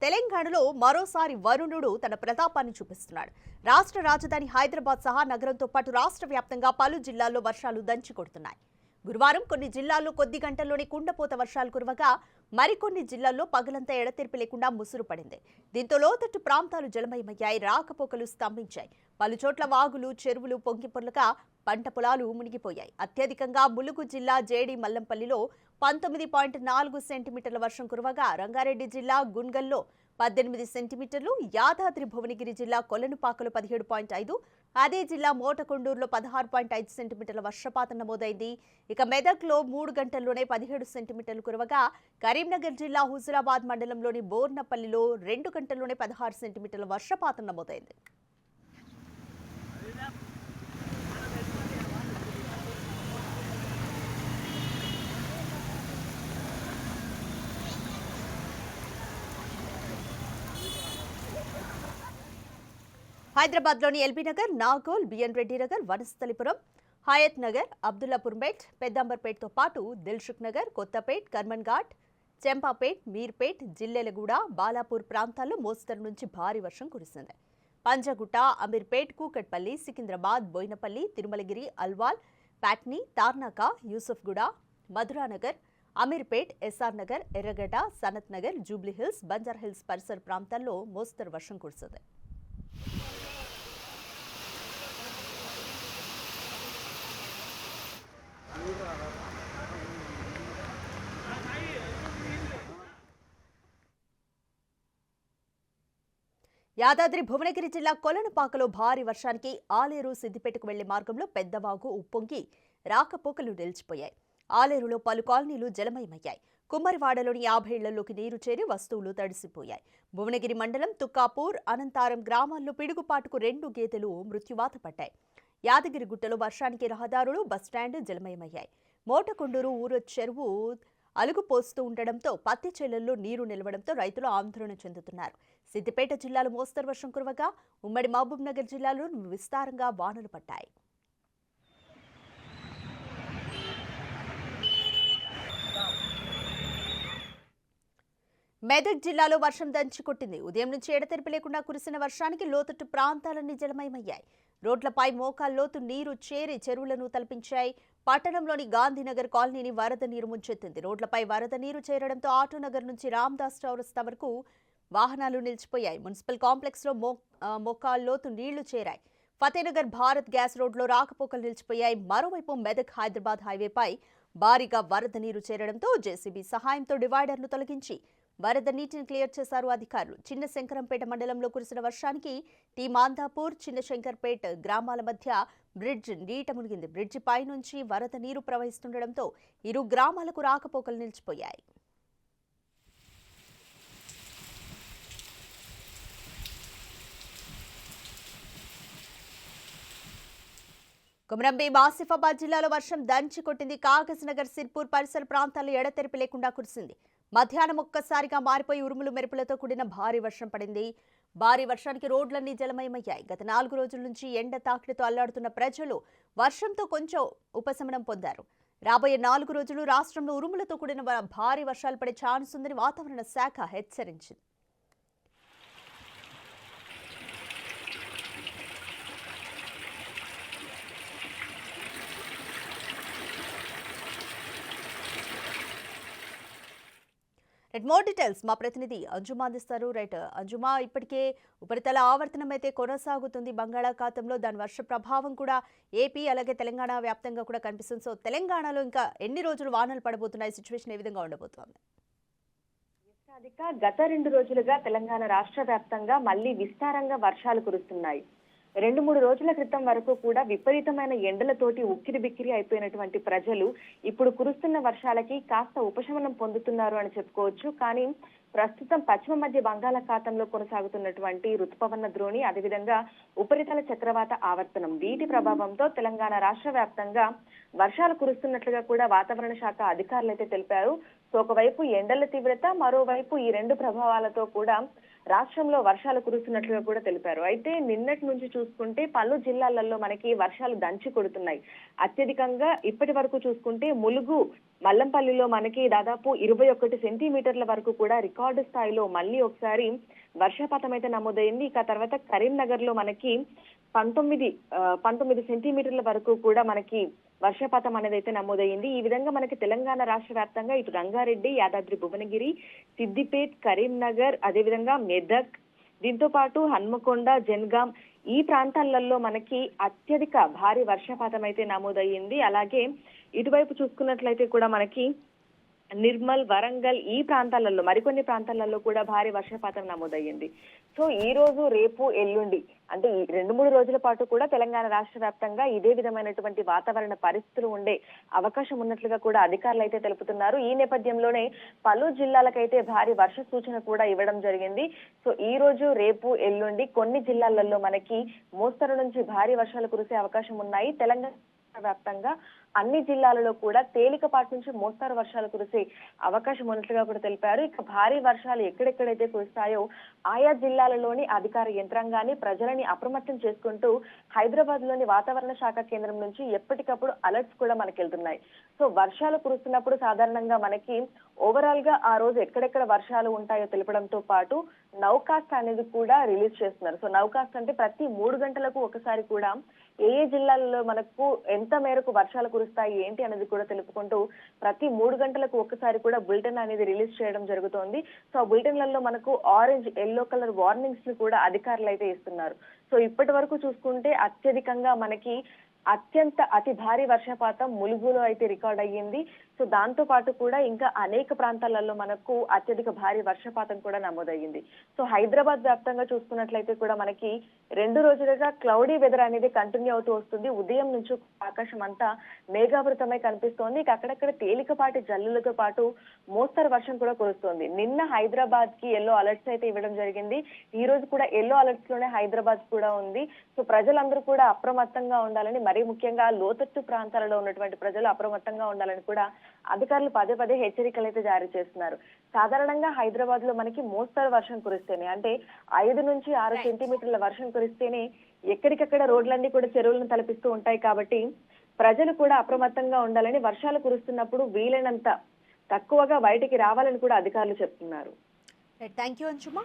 తెలంగాణలో మరోసారి వరుణుడు తన ప్రతాపాన్ని చూపిస్తున్నాడు. రాష్ట్ర రాజధాని హైదరాబాద్ సహా నగరంతో పాటు రాష్ట్ర వ్యాప్తంగా పలు జిల్లాల్లో వర్షాలు దంచి కొడుతున్నాయి. గురువారం కొన్ని జిల్లాల్లో కొద్ది గంటల్లోనే కుండపోత వర్షాలు కురవగా మరికొన్ని జిల్లాల్లో పగలంతా ఎడతెరిపి లేకుండా ముసురు పడింది. దీంతో లోతట్టు ప్రాంతాలు జలమయమయ్యాయి, రాకపోకలు స్తంభించాయి. పలు చోట్ల వాగులు, చెరువులు పొంగి పొర్లగా పంట పొలాలు మునిగిపోయాయి. అత్యధికంగా ములుగు జిల్లా జేడి మల్లంపల్లిలో 19.4 సెంటీమీటర్ల వర్షం కురవగా రంగారెడ్డి జిల్లా గున్గల్లో 18 సెంటీమీటర్లు, యాదాద్రి భువనగిరి జిల్లా కొలనుపాకలో 17.5, అదే జిల్లా మోటకొండూరులో 16.5 సెంటీమీటర్ల వర్షపాతం నమోదైంది. ఇక మెదక్లో 3 గంటల్లోనే 17 సెంటీమీటర్లు కురవగా కరీంనగర్ జిల్లా హుజురాబాద్ మండలంలోని బోర్నపల్లిలో 2 గంటల్లోనే 16 సెంటీమీటర్ల వర్షపాతం నమోదైంది. హైదరాబాద్లోని ఎల్బీ నగర్, నాగోల్, బిఎన్ రెడ్డి నగర్, వనస్థలిపురం, హయత్ నగర్, అబ్దుల్లాపూర్పేట్, పెద్దాంబర్పేట్తో పాటు దిల్సుఖ్ నగర్, కొత్తపేట్, కర్మన్ ఘాట్, చెంపాపేట్, మీర్పేట్, జిల్లెలగూడ, బాలాపూర్ ప్రాంతాల్లో మోస్తరు నుంచి భారీ వర్షం కురిసింది. పంజగుట్ట, అమీర్పేట్, కూకట్పల్లి, సికింద్రాబాద్, బోయినపల్లి, తిరుమలగిరి, అల్వాల్, ప్యాట్నీ, తార్నాక, యూసుఫ్గూడ, మధురానగర్, అమీర్పేట్, ఎస్ఆర్ నగర్, ఎర్రగడ్డ, సనత్ నగర్, జూబ్లీహిల్స్, బంజారాహిల్స్ పరిసర ప్రాంతాల్లో మోస్తరు వర్షం కురిసింది. యాదాద్రి భువనగిరి జిల్లా కొలనుపాకలో భారీ వర్షానికి ఆలేరు సిద్దిపేటకు వెళ్లే మార్గంలో పెద్దవాగు ఉప్పొంగి రాకపోకలు నిలిచిపోయాయి. ఆలేరులో పలు కాలనీలు జలమయమయ్యాయి. కుమ్మరివాడలోని 50 ఇళ్లలోకి నీరు చేరి వస్తువులు తడిసిపోయాయి. భువనగిరి మండలం తుక్కాపూర్, అనంతారం గ్రామాల్లో పిడుగుపాటుకు 2 గేదెలు మృత్యువాత పడ్డాయి. యాదగిరిగుట్టలో వర్షానికి రహదారులు, బస్టాండ్ జలమయమయ్యాయి. మోటకొండూరు ఊరు చెరువు అలుగుపోస్తూ ఉండడంతో పత్తి చేలల్లో నీరు నిలవడంతో రైతులు ఆందోళన చెందుతున్నారు. సిద్దిపేట జిల్లాలో మోస్తరు వర్షం కురవగా ఉమ్మడి మహబూబ్ నగర్ జిల్లాలో విస్తారంగా వానలు పడ్డాయి. మెదక్ జిల్లాలో వర్షం దంచుకొట్టింది. ఉదయం నుంచి ఎడతెరిపి లేకుండా కురిసిన వర్షానికి లోతట్టు ప్రాంతాలన్నీ జలమయమయ్యాయి. రోడ్లపై మోకాల్లోతు నీరు చేరి చెరువులను తలపించాయి. పట్టణంలోని గాంధీనగర్ కాలనీని వరద నీరు ముంచెత్తింది. రోడ్లపై వరద నీరు చేరడంతో ఆటోనగర్ నుంచి రామ్దాస్ చౌరస్తా వరకు వాహనాలు నిలిచిపోయాయి. మున్సిపల్ కాంప్లెక్స్ లో మోకాల్లోతు నీళ్లు చేరాయి. ఫతేనగర్ భారత్ గ్యాస్ రోడ్లో రాకపోకలు నిలిచిపోయాయి. మరోవైపు మెదక్ హైదరాబాద్ హైవేపై భారీగా వరద నీరు చేరడంతో జేసీబీ సహాయంతో డివైడర్ను తొలగించి వరద నీటిని క్లియర్ చేశారు అధికారులు. చిన్న శంకరంపేట మండలంలో కురిసిన వర్షానికి టీ మాందాపూర్, చిన్న శంకర్పేట్ గ్రామాల మధ్య బ్రిడ్జ్ నీట మునిగింది. బ్రిడ్జి పై నుంచి వరద నీరు ప్రవహిస్తుండటంతో ఇరు గ్రామాలకు రాకపోకలు నిలిచిపోయాయి. కొమరంభీం ఆసిఫాబాద్ జిల్లాలో వర్షం దంచి కొట్టింది. కాగజ్ నగర్, సిర్పూర్ పరిసర ప్రాంతాల్లో ఎడతెరిపి లేకుండా కురిసింది. మధ్యాహ్నం ఒక్కసారిగా మారిపోయి ఉరుములు మెరుపులతో కూడిన భారీ వర్షం పడింది. భారీ వర్షానికి రోడ్లన్నీ జలమయమయ్యాయి. గత 4 రోజుల నుంచి ఎండ తాకిడితో అల్లాడుతున్న ప్రజలు వర్షంతో కొంచెం ఉపశమనం పొందారు. రాబోయే 4 రోజులు రాష్ట్రంలో ఉరుములతో కూడిన భారీ వర్షాలు పడే ఛాన్స్ ఉందని వాతావరణ శాఖ హెచ్చరించింది. మోర్ డీటెయిల్స్ మా ప్రతినిధి అంజుమా అందిస్తారు. అంజుమా, ఇప్పటికే ఉపరితల ఆవర్తనం అయితే కొనసాగుతుంది బంగాళాఖాతంలో. దాని వర్ష ప్రభావం కూడా ఏపీ అలాగే తెలంగాణ వ్యాప్తంగా కూడా కనిపిస్తుంది. సో తెలంగాణలో ఇంకా ఎన్ని రోజులు వానలు పడబోతున్నాయి? సిచ్యువేషన్ ఏ విధంగా ఉండబోతోంది? గత 2 రోజులుగా తెలంగాణ రాష్ట్ర వ్యాప్తంగా మళ్లీ విస్తారంగా వర్షాలు కురుస్తున్నాయి. 2-3 రోజుల క్రితం వరకు కూడా విపరీతమైన ఎండలతోటి ఉక్కిరి బిక్కిరి అయిపోయినటువంటి ప్రజలు ఇప్పుడు కురుస్తున్న వర్షాలకి కాస్త ఉపశమనం పొందుతున్నారు అని చెప్పుకోవచ్చు. కానీ ప్రస్తుతం పశ్చిమ మధ్య బంగాళాఖాతంలో కొనసాగుతున్నటువంటి రుతుపవన ద్రోణి, అదేవిధంగా ఉపరితల చక్రవాత ఆవర్తనం, వీటి ప్రభావంతో తెలంగాణ రాష్ట్ర వ్యాప్తంగా వర్షాలు కురుస్తున్నట్లుగా కూడా వాతావరణ శాఖ అధికారులు అయితే తెలిపారు. సో ఒకవైపు ఎండల తీవ్రత, మరోవైపు ఈ 2 ప్రభావాలతో కూడా రాష్ట్రంలో వర్షాలు కురుస్తున్నట్లుగా కూడా తెలిపారు. అయితే నిన్నటి నుంచి చూసుకుంటే పలు జిల్లాలలో మనకి వర్షాలు దంచి కొడుతున్నాయి. అత్యధికంగా ఇప్పటి వరకు చూసుకుంటే ములుగు మల్లంపల్లిలో మనకి దాదాపు 21 సెంటీమీటర్ల వరకు కూడా రికార్డు స్థాయిలో మళ్ళీ ఒకసారి వర్షపాతం అయితే నమోదైంది. ఇక తర్వాత కరీంనగర్ లో మనకి 19 సెంటీమీటర్ల వరకు కూడా మనకి వర్షపాతం అనేది అయితే నమోదైంది. ఈ విధంగా మనకి తెలంగాణ రాష్ట్ర వ్యాప్తంగా ఇటు రంగారెడ్డి, యాదాద్రి భువనగిరి, సిద్దిపేట్, కరీంనగర్, అదేవిధంగా మెదక్, దీంతో పాటు హన్మకొండ, జన్గాం ఈ ప్రాంతాలలో మనకి అత్యధిక భారీ వర్షపాతం అయితే నమోదయ్యింది. అలాగే ఇటువైపు చూసుకున్నట్లయితే కూడా మనకి నిర్మల్, వరంగల్ ఈ ప్రాంతాలలో మరికొన్ని ప్రాంతాలలో కూడా భారీ వర్షపాతం నమోదయ్యింది. సో ఈ రోజు, రేపు, ఎల్లుండి అంటే ఈ 2-3 రోజుల పాటు కూడా తెలంగాణ రాష్ట్ర వ్యాప్తంగా ఇదే విధమైనటువంటి వాతావరణ పరిస్థితులు ఉండే అవకాశం ఉన్నట్లుగా కూడా అధికారులు అయితే తెలుపుతున్నారు. ఈ నేపథ్యంలోనే పలు జిల్లాలకైతే భారీ వర్ష సూచన కూడా ఇవ్వడం జరిగింది. సో ఈ రోజు, రేపు, ఎల్లుండి కొన్ని జిల్లాలలో మనకి మోస్తరు నుంచి భారీ వర్షాలు కురిసే అవకాశం ఉన్నాయి. తెలంగాణ వ్యాప్తంగా అన్ని జిల్లాలలో కూడా తేలికపాటి నుంచి మోస్తారు వర్షాలు కురిసే అవకాశం ఉన్నట్లుగా కూడా తెలిపారు. ఇక భారీ వర్షాలు ఎక్కడెక్కడైతే కురుస్తాయో ఆయా జిల్లాలలోని అధికార యంత్రాంగాన్ని, ప్రజలని అప్రమత్తం చేసుకుంటూ హైదరాబాద్ లోని వాతావరణ శాఖ కేంద్రం నుంచి ఎప్పటికప్పుడు అలర్ట్స్ కూడా మనకి వెళ్తున్నాయి. సో వర్షాలు కురుస్తున్నప్పుడు సాధారణంగా మనకి ఓవరాల్ గా ఆ రోజు ఎక్కడెక్కడ వర్షాలు ఉంటాయో తెలపడంతో పాటు నౌకాస్ట్ అనేది కూడా రిలీజ్ చేస్తున్నారు. సో నౌకాస్ట్ అంటే ప్రతి 3 గంటలకు ఒకసారి కూడా ఏ జిల్లాల్లో మనకు ఎంత మేరకు వర్షాలు కురుస్తాయి ఏంటి అనేది కూడా తెలుపుకుంటూ ప్రతి 3 గంటలకు ఒక్కసారి కూడా బులెటిన్ అనేది రిలీజ్ చేయడం జరుగుతోంది. సో ఆ బులెటిన్లలో మనకు ఆరెంజ్, ఎల్లో కలర్ వార్నింగ్స్ ని కూడా అధికారులు అయితే ఇస్తున్నారు. సో ఇప్పటి వరకు చూసుకుంటే అత్యధికంగా మనకి అతి భారీ వర్షపాతం ములుగులో అయితే రికార్డ్ అయ్యింది. సో దాంతో పాటు కూడా ఇంకా అనేక ప్రాంతాలలో మనకు అత్యధిక భారీ వర్షపాతం కూడా నమోదయ్యింది. సో హైదరాబాద్ వ్యాప్తంగా చూసుకున్నట్లయితే కూడా మనకి 2 రోజులుగా క్లౌడీ వెదర్ అనేది కంటిన్యూ అవుతూ వస్తుంది. ఉదయం నుంచి ఆకాశం అంతా మేఘావృతమై కనిపిస్తోంది. ఇక అక్కడక్కడ తేలికపాటి జల్లులతో పాటు మోస్తరు వర్షం కూడా కురుస్తోంది. నిన్న హైదరాబాద్ కి ఎల్లో అలర్ట్స్ అయితే ఇవ్వడం జరిగింది. ఈ రోజు కూడా ఎల్లో అలర్ట్స్ లోనే హైదరాబాద్ కూడా ఉంది. సో ప్రజలందరూ కూడా అప్రమత్తంగా ఉండాలని, మరీ ముఖ్యంగా లోతట్టు ప్రాంతాలలో ఉన్నటువంటి ప్రజలు అప్రమత్తంగా ఉండాలని కూడా అధికారులు పదే హెచ్చరికలు అయితే జారీ చేస్తున్నారు. సాధారణంగా హైదరాబాద్ లో మనకి మోస్తరు వర్షం కురిస్తేనే అంటే 5 నుంచి 6 సెంటీమీటర్ల వర్షం కురిస్తేనే ఎక్కడికక్కడ రోడ్లన్నీ కూడా చెరువులను తలపిస్తూ ఉంటాయి. కాబట్టి ప్రజలు కూడా అప్రమత్తంగా ఉండాలని, వర్షాలు కురుస్తున్నప్పుడు వీలైనంత తక్కువగా బయటికి రావాలని కూడా అధికారులు చెప్తున్నారు. Thank you అంజుమా.